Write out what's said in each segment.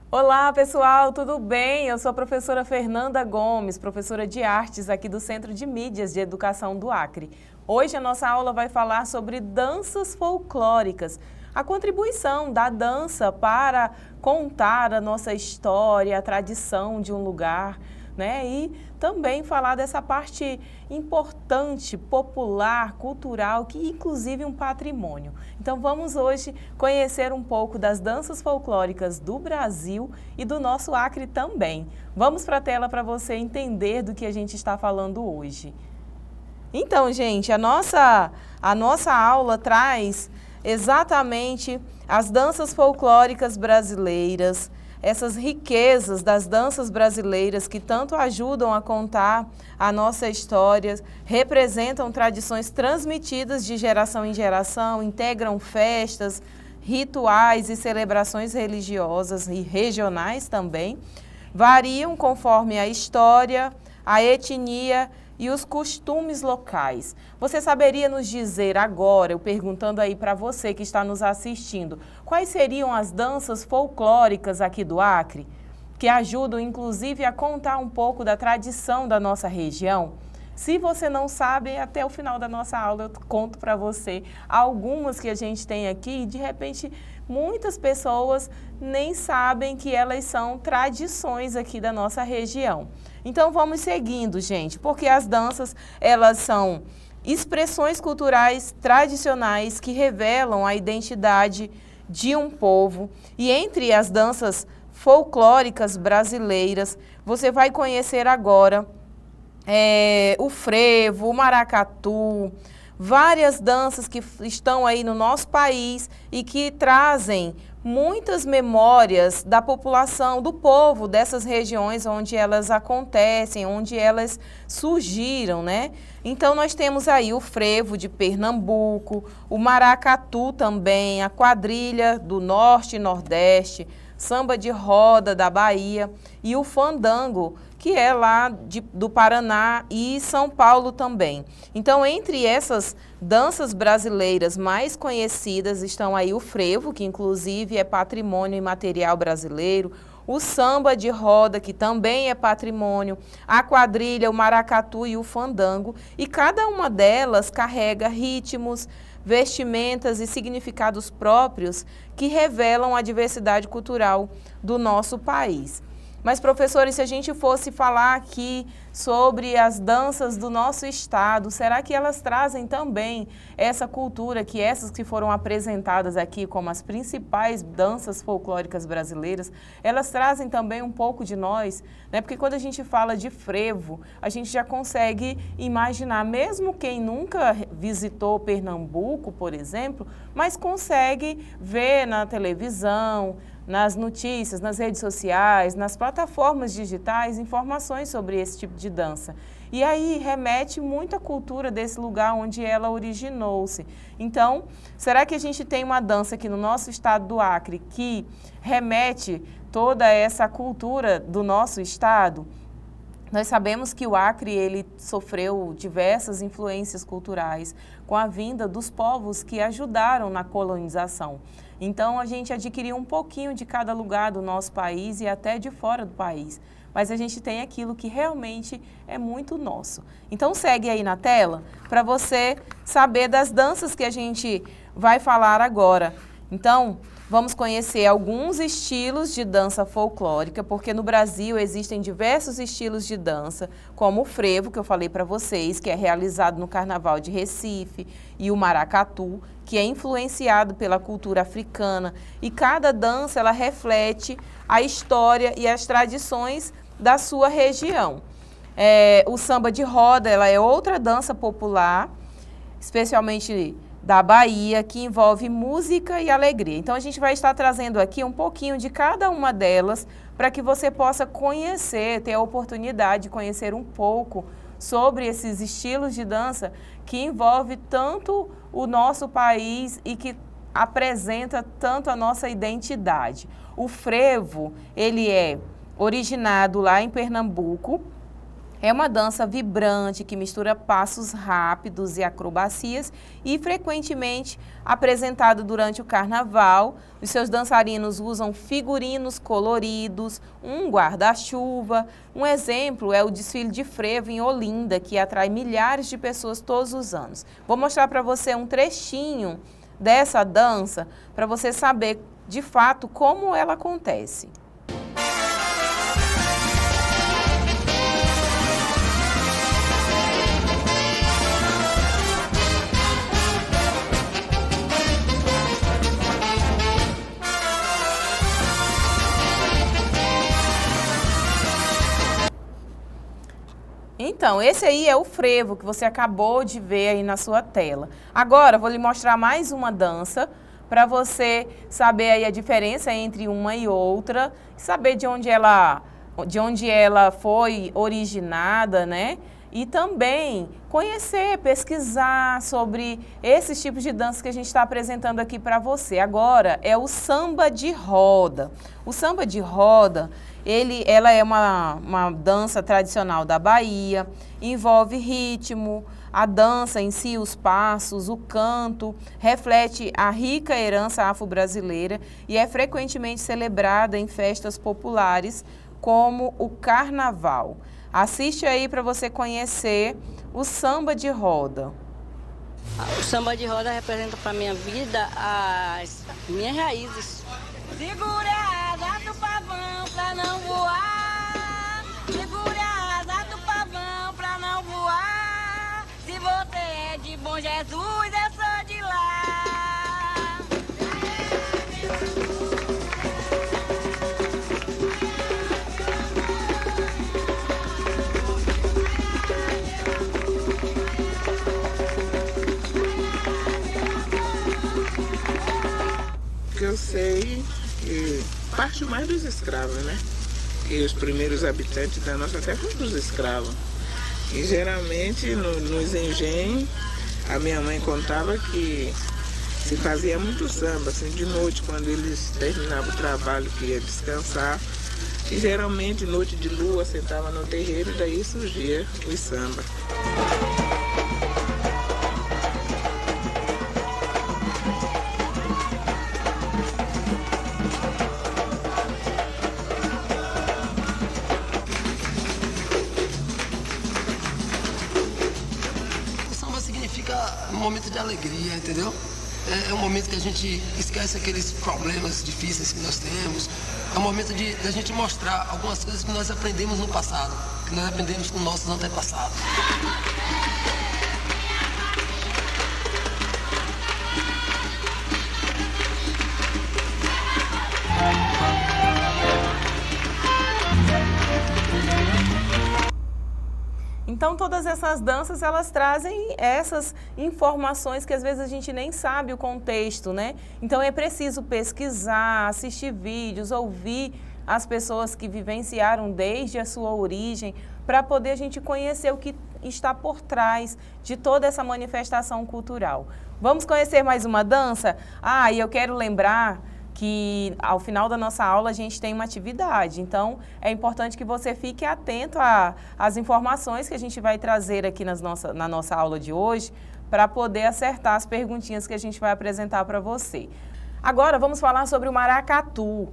Olá pessoal, tudo bem? Eu sou a professora Fernanda Gomes, professora de artes aqui do Centro de Mídias de Educação do Acre. Hoje a nossa aula vai falar sobre danças folclóricas, a contribuição da dança para contar a nossa história, a tradição de um lugar, né? E também falar dessa parte importante, popular, cultural, que inclusive um patrimônio. Então vamos hoje conhecer um pouco das danças folclóricas do Brasil e do nosso Acre também. Vamos para a tela para você entender do que a gente está falando hoje. Então, gente, a nossa aula traz exatamente as danças folclóricas brasileiras, essas riquezas das danças brasileiras que tanto ajudam a contar a nossa história, representam tradições transmitidas de geração em geração, integram festas, rituais e celebrações religiosas e regionais também, variam conforme a história, a etnia e os costumes locais. Você saberia nos dizer agora, eu perguntando aí para você que está nos assistindo, quais seriam as danças folclóricas aqui do Acre, que ajudam inclusive a contar um pouco da tradição da nossa região? Se você não sabe, até o final da nossa aula eu conto para você algumas que a gente tem aqui e de repente muitas pessoas nem sabem que elas são tradições aqui da nossa região. Então vamos seguindo, gente, porque as danças, elas são expressões culturais tradicionais que revelam a identidade de um povo. E entre as danças folclóricas brasileiras, você vai conhecer agora o frevo, o maracatu, várias danças que estão aí no nosso país e que trazem muitas memórias da população, do povo dessas regiões onde elas acontecem, onde elas surgiram, né? Então nós temos aí o frevo de Pernambuco, o maracatu também, a quadrilha do Norte e Nordeste, samba de roda da Bahia e o fandango, que é lá do Paraná e São Paulo também. Então, entre essas danças brasileiras mais conhecidas estão aí o frevo, que inclusive é patrimônio imaterial brasileiro, o samba de roda, que também é patrimônio, a quadrilha, o maracatu e o fandango, e cada uma delas carrega ritmos, vestimentas e significados próprios que revelam a diversidade cultural do nosso país. Mas, professores, se a gente fosse falar aqui sobre as danças do nosso estado, será que elas trazem também essa cultura, que essas que foram apresentadas aqui como as principais danças folclóricas brasileiras, elas trazem também um pouco de nós, né? Porque quando a gente fala de frevo, a gente já consegue imaginar, mesmo quem nunca visitou Pernambuco, por exemplo, mas consegue ver na televisão, nas notícias, nas redes sociais, nas plataformas digitais, informações sobre esse tipo de dança. E aí remete muito à cultura desse lugar onde ela originou-se. Então, será que a gente tem uma dança aqui no nosso estado do Acre que remete toda essa cultura do nosso estado? Nós sabemos que o Acre ele sofreu diversas influências culturais com a vinda dos povos que ajudaram na colonização. Então, a gente adquiriu um pouquinho de cada lugar do nosso país e até de fora do país. Mas a gente tem aquilo que realmente é muito nosso. Então, segue aí na tela para você saber das danças que a gente vai falar agora. Então, vamos conhecer alguns estilos de dança folclórica, porque no Brasil existem diversos estilos de dança, como o frevo, que eu falei para vocês, que é realizado no Carnaval de Recife, e o maracatu, que é influenciado pela cultura africana. E cada dança, ela reflete a história e as tradições da sua região. O samba de roda, ela é outra dança popular, especialmente da Bahia, que envolve música e alegria. Então, a gente vai estar trazendo aqui um pouquinho de cada uma delas para que você possa conhecer, ter a oportunidade de conhecer um pouco sobre esses estilos de dança que envolve tanto o nosso país e que apresenta tanto a nossa identidade. O frevo, ele é originado lá em Pernambuco, É uma dança vibrante que mistura passos rápidos e acrobacias e frequentemente apresentado durante o carnaval. Os seus dançarinos usam figurinos coloridos, um guarda-chuva. Um exemplo é o desfile de frevo em Olinda, que atrai milhares de pessoas todos os anos. Vou mostrar para você um trechinho dessa dança para você saber de fato como ela acontece. Então, esse aí é o frevo que você acabou de ver aí na sua tela. Agora, vou lhe mostrar mais uma dança para você saber aí a diferença entre uma e outra, saber de onde ela foi originada, né? E também conhecer, pesquisar sobre esses tipos de dança que a gente está apresentando aqui para você. Agora é o samba de roda. O samba de roda, ela é uma dança tradicional da Bahia, envolve ritmo, a dança em si, os passos, o canto, reflete a rica herança afro-brasileira e é frequentemente celebrada em festas populares como o carnaval. Assiste aí para você conhecer o samba de roda. O samba de roda representa para minha vida as minhas raízes. Segura a asa do pavão para não voar. Segura a asa do pavão para não voar. Se você é de Bom Jesus, eu sou de lá. Eu sei que partiu mais dos escravos, né? Que os primeiros habitantes da nossa terra foram dos escravos. E geralmente nos engenhos, a minha mãe contava que se fazia muito samba, assim, de noite, quando eles terminavam o trabalho, que ia descansar. E geralmente, noite de lua, sentava no terreiro e daí surgia o samba. Um momento de alegria, entendeu? É um momento que a gente esquece aqueles problemas difíceis que nós temos. É um momento de a gente mostrar algumas coisas que nós aprendemos no passado, que nós aprendemos com nossos antepassados. Então, todas essas danças, elas trazem essas informações que às vezes a gente nem sabe o contexto, né? Então, é preciso pesquisar, assistir vídeos, ouvir as pessoas que vivenciaram desde a sua origem, para poder a gente conhecer o que está por trás de toda essa manifestação cultural. Vamos conhecer mais uma dança? Ah, e eu quero lembrar que ao final da nossa aula a gente tem uma atividade, então é importante que você fique atento às informações que a gente vai trazer aqui na nossa aula de hoje, para poder acertar as perguntinhas que a gente vai apresentar para você. Agora vamos falar sobre o maracatu.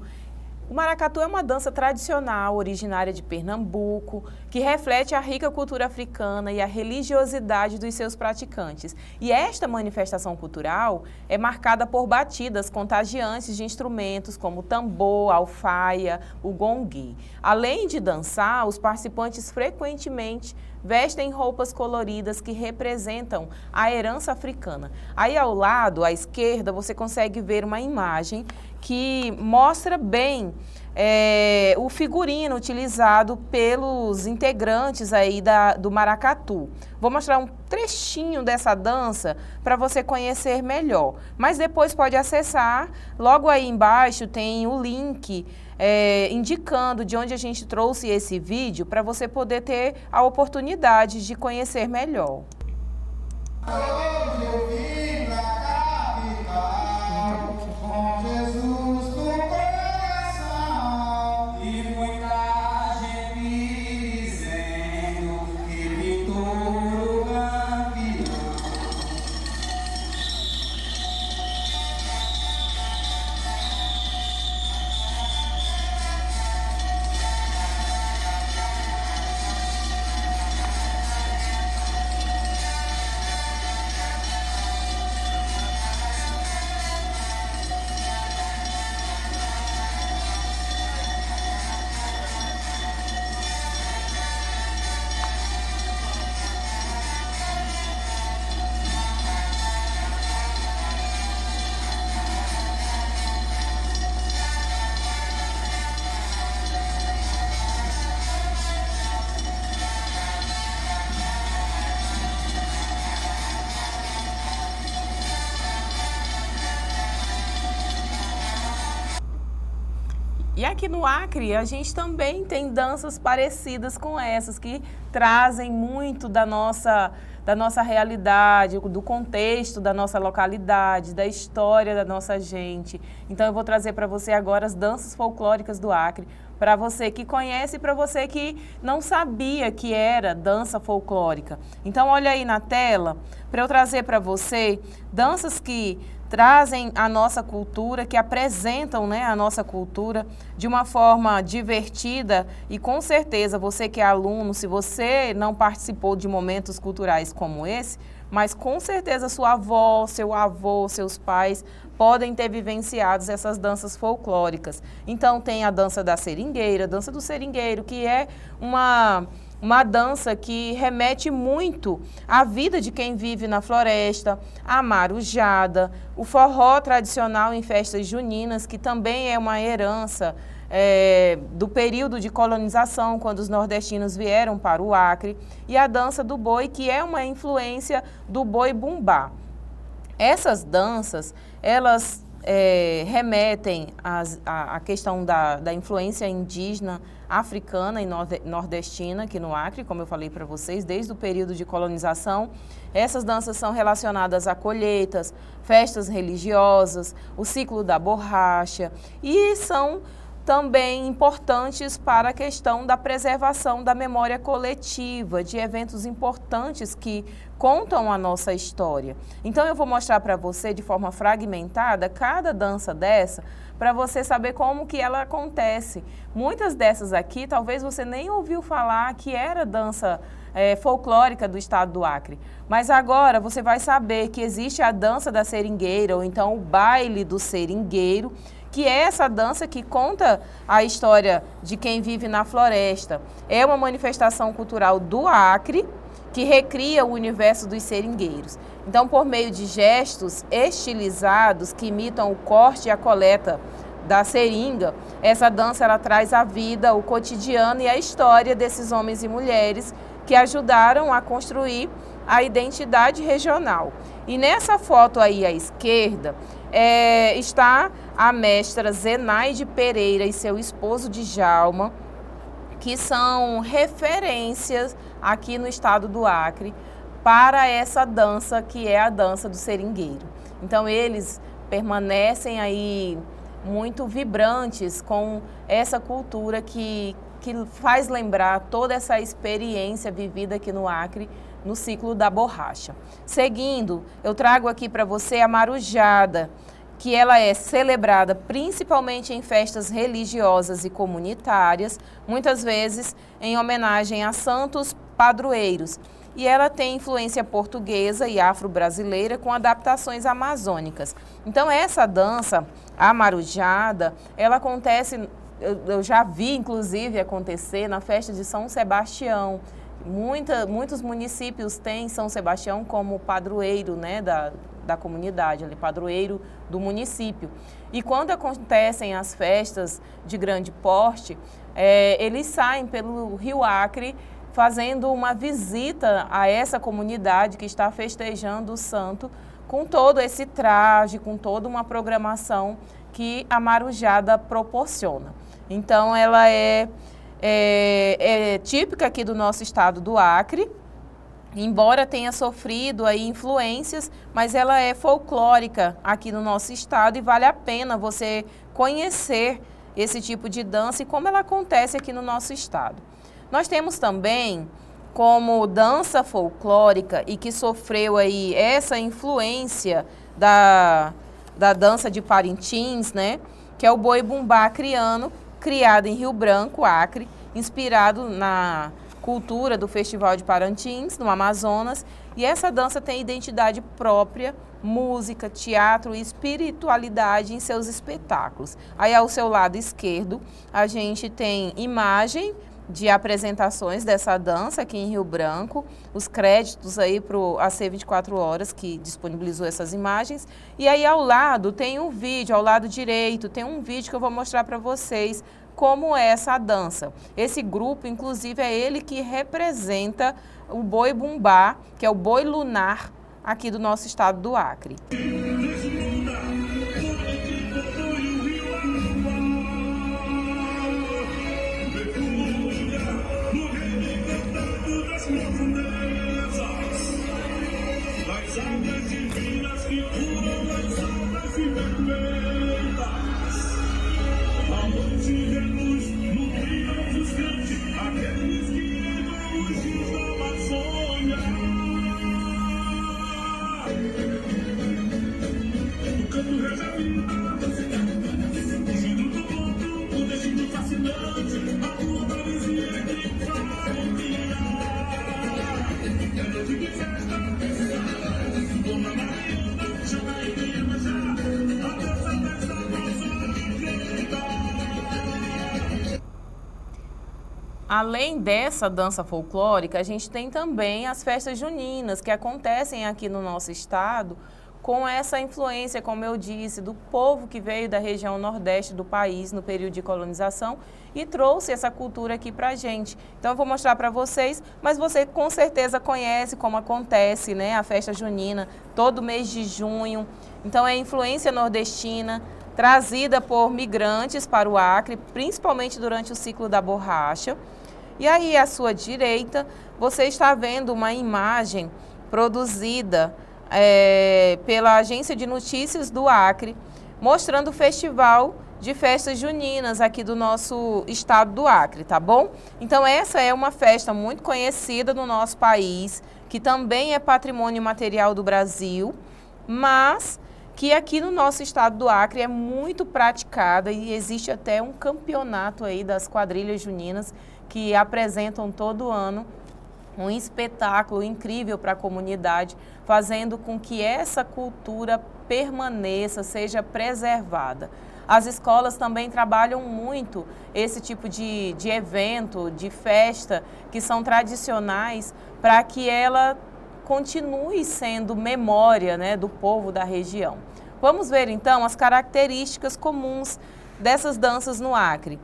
O maracatu é uma dança tradicional, originária de Pernambuco, que reflete a rica cultura africana e a religiosidade dos seus praticantes. E esta manifestação cultural é marcada por batidas contagiantes de instrumentos como o tambor, a alfaia, o gongue. Além de dançar, os participantes frequentemente vestem roupas coloridas que representam a herança africana. Aí ao lado, à esquerda, você consegue ver uma imagem que mostra bem o figurino utilizado pelos integrantes aí do maracatu. Vou mostrar um trechinho dessa dança para você conhecer melhor, mas depois pode acessar, logo aí embaixo tem o link indicando de onde a gente trouxe esse vídeo para você poder ter a oportunidade de conhecer melhor. E aqui no Acre, a gente também tem danças parecidas com essas, que trazem muito da nossa realidade, do contexto da nossa localidade, da história da nossa gente. Então, eu vou trazer para você agora as danças folclóricas do Acre, para você que conhece e para você que não sabia que era dança folclórica. Então, olha aí na tela, para eu trazer para você danças que trazem a nossa cultura, que apresentam, né, a nossa cultura de uma forma divertida e com certeza você que é aluno, se você não participou de momentos culturais como esse, mas com certeza sua avó, seu avô, seus pais podem ter vivenciado essas danças folclóricas. Então tem a dança da seringueira, a dança do seringueiro, que é uma dança que remete muito à vida de quem vive na floresta, a marujada, o forró tradicional em festas juninas, que também é uma herança do período de colonização, quando os nordestinos vieram para o Acre, e a dança do boi, que é uma influência do boi bumbá. Essas danças, elas remetem à questão da influência indígena, africana e nordestina aqui no Acre, como eu falei para vocês, desde o período de colonização. Essas danças são relacionadas a colheitas, festas religiosas, o ciclo da borracha e são também importantes para a questão da preservação da memória coletiva, de eventos importantes que contam a nossa história. Então eu vou mostrar para você de forma fragmentada cada dança dessa, para você saber como que ela acontece. Muitas dessas aqui, talvez você nem ouviu falar que era dança folclórica do estado do Acre. Mas agora você vai saber que existe a dança da seringueira, ou então o baile do seringueiro, que é essa dança que conta a história de quem vive na floresta. É uma manifestação cultural do Acre, que recria o universo dos seringueiros. Então, por meio de gestos estilizados que imitam o corte e a coleta da seringa, essa dança ela traz a vida, o cotidiano e a história desses homens e mulheres que ajudaram a construir a identidade regional. E nessa foto aí à esquerda está a mestra Zenaide Pereira e seu esposo Djalma, que são referências aqui no estado do Acre para essa dança que é a dança do seringueiro. Então eles permanecem aí muito vibrantes com essa cultura que faz lembrar toda essa experiência vivida aqui no Acre no ciclo da borracha. Seguindo, eu trago aqui para você a marujada, que ela é celebrada principalmente em festas religiosas e comunitárias, muitas vezes em homenagem a santos padroeiros. E ela tem influência portuguesa e afro-brasileira com adaptações amazônicas. Então essa dança, a marujada, ela acontece, eu já vi inclusive acontecer na festa de São Sebastião. Muitos municípios têm São Sebastião como padroeiro, né, da comunidade, ali, padroeiro do município. E quando acontecem as festas de grande porte, eles saem pelo Rio Acre fazendo uma visita a essa comunidade que está festejando o santo com todo esse traje, com toda uma programação que a marujada proporciona. Então ela é típica aqui do nosso estado do Acre, embora tenha sofrido aí influências, mas ela é folclórica aqui no nosso estado e vale a pena você conhecer esse tipo de dança e como ela acontece aqui no nosso estado. Nós temos também como dança folclórica e que sofreu aí essa influência da dança de Parintins, né, que é o boi bumbá acreano, criado em Rio Branco, Acre, inspirado na cultura do Festival de Parintins, no Amazonas. E essa dança tem identidade própria, música, teatro e espiritualidade em seus espetáculos. Aí ao seu lado esquerdo, a gente tem imagem de apresentações dessa dança aqui em Rio Branco, os créditos aí para o AC24 Horas, que disponibilizou essas imagens. E aí ao lado tem um vídeo, ao lado direito, tem um vídeo que eu vou mostrar para vocês como é essa dança. Esse grupo, inclusive, é ele que representa o boi bumbá, que é o boi lunar aqui do nosso estado do Acre. Além dessa dança folclórica, a gente tem também as festas juninas, que acontecem aqui no nosso estado, com essa influência, como eu disse, do povo que veio da região nordeste do país no período de colonização e trouxe essa cultura aqui pra gente. Então eu vou mostrar para vocês, mas você com certeza conhece como acontece, né, a festa junina, todo mês de junho. Então é influência nordestina, trazida por migrantes para o Acre, principalmente durante o ciclo da borracha. E aí, à sua direita, você está vendo uma imagem produzida pela Agência de Notícias do Acre, mostrando o Festival de Festas Juninas aqui do nosso estado do Acre, tá bom? Então, essa é uma festa muito conhecida no nosso país, que também é patrimônio material do Brasil, mas que aqui no nosso estado do Acre é muito praticada e existe até um campeonato aí das quadrilhas juninas que apresentam todo ano um espetáculo incrível para a comunidade, fazendo com que essa cultura permaneça, seja preservada. As escolas também trabalham muito esse tipo de evento, de festa, que são tradicionais, para que ela continue sendo memória, né, do povo da região. Vamos ver então as características comuns dessas danças no Acre.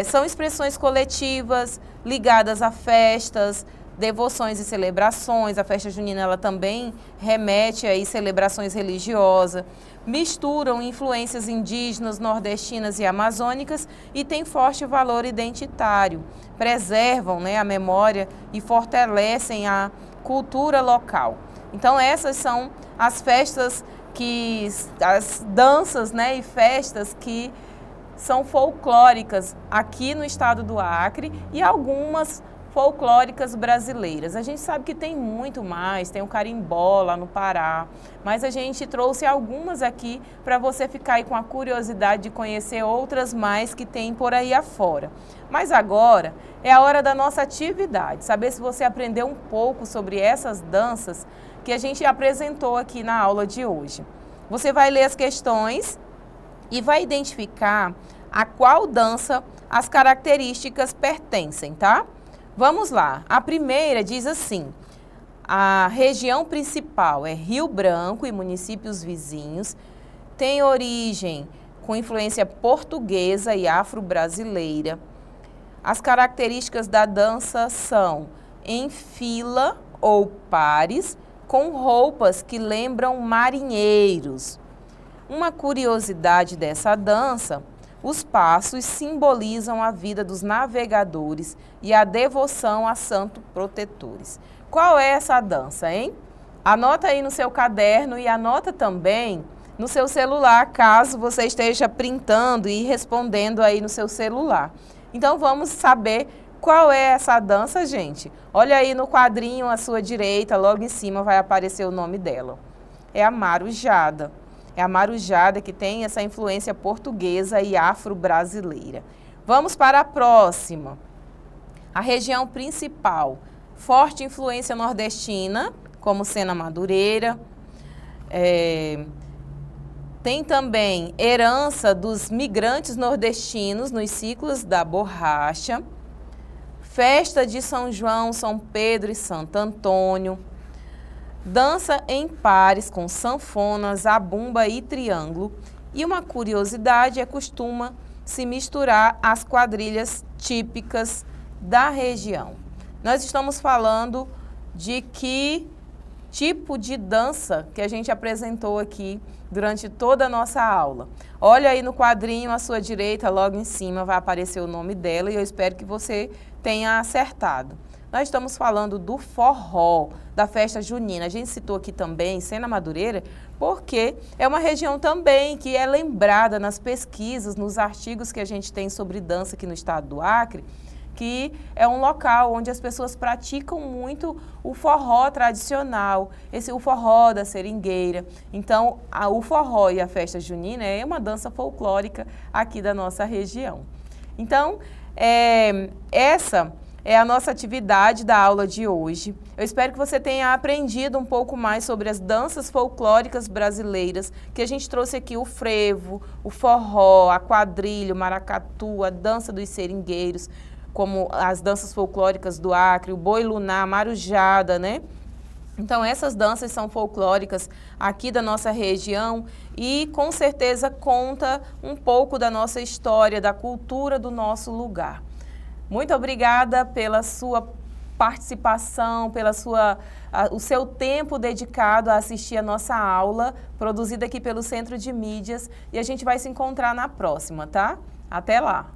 São expressões coletivas ligadas a festas, devoções e celebrações. A festa junina ela também remete a celebrações religiosas, misturam influências indígenas, nordestinas e amazônicas e tem forte valor identitário, preservam, né, a memória e fortalecem a cultura local. Então essas são as festas as danças, né, e festas que são folclóricas aqui no estado do Acre e algumas folclóricas brasileiras. A gente sabe que tem muito mais, tem o carimbó lá no Pará, mas a gente trouxe algumas aqui para você ficar aí com a curiosidade de conhecer outras mais que tem por aí afora. Mas agora é a hora da nossa atividade, saber se você aprendeu um pouco sobre essas danças que a gente apresentou aqui na aula de hoje. Você vai ler as questões e vai identificar a qual dança as características pertencem, tá? Vamos lá. A primeira diz assim: a região principal é Rio Branco e municípios vizinhos, tem origem com influência portuguesa e afro-brasileira. As características da dança são em fila ou pares, com roupas que lembram marinheiros. Uma curiosidade dessa dança, os passos simbolizam a vida dos navegadores e a devoção a santos protetores. Qual é essa dança, hein? Anota aí no seu caderno e anota também no seu celular, caso você esteja printando e respondendo aí no seu celular. Então vamos saber qual é essa dança, gente. Olha aí no quadrinho à sua direita, logo em cima vai aparecer o nome dela. É a marujada. É a marujada que tem essa influência portuguesa e afro-brasileira. Vamos para a próxima. A região principal, forte influência nordestina, como Sena Madureira. Tem também herança dos migrantes nordestinos nos ciclos da borracha. Festa de São João, São Pedro e Santo Antônio. Dança em pares com sanfona, zabumba e triângulo. E uma curiosidade costuma se misturar as quadrilhas típicas da região. Nós estamos falando de que tipo de dança que a gente apresentou aqui durante toda a nossa aula. Olha aí no quadrinho à sua direita, logo em cima vai aparecer o nome dela e eu espero que você tenha acertado. Nós estamos falando do forró, da festa junina. A gente citou aqui também Sena Madureira, porque é uma região também que é lembrada nas pesquisas, nos artigos que a gente tem sobre dança aqui no estado do Acre, que é um local onde as pessoas praticam muito o forró tradicional, o forró da seringueira. Então, o forró e a festa junina é uma dança folclórica aqui da nossa região. Então, essa é a nossa atividade da aula de hoje. Eu espero que você tenha aprendido um pouco mais sobre as danças folclóricas brasileiras, que a gente trouxe aqui o frevo, o forró, a quadrilha, o maracatu, a dança dos seringueiros, como as danças folclóricas do Acre, o boi lunar, a marujada, né? Então, essas danças são folclóricas aqui da nossa região e, com certeza, conta um pouco da nossa história, da cultura do nosso lugar. Muito obrigada pela sua participação, o seu tempo dedicado a assistir a nossa aula, produzida aqui pelo Centro de Mídias, e a gente vai se encontrar na próxima, tá? Até lá!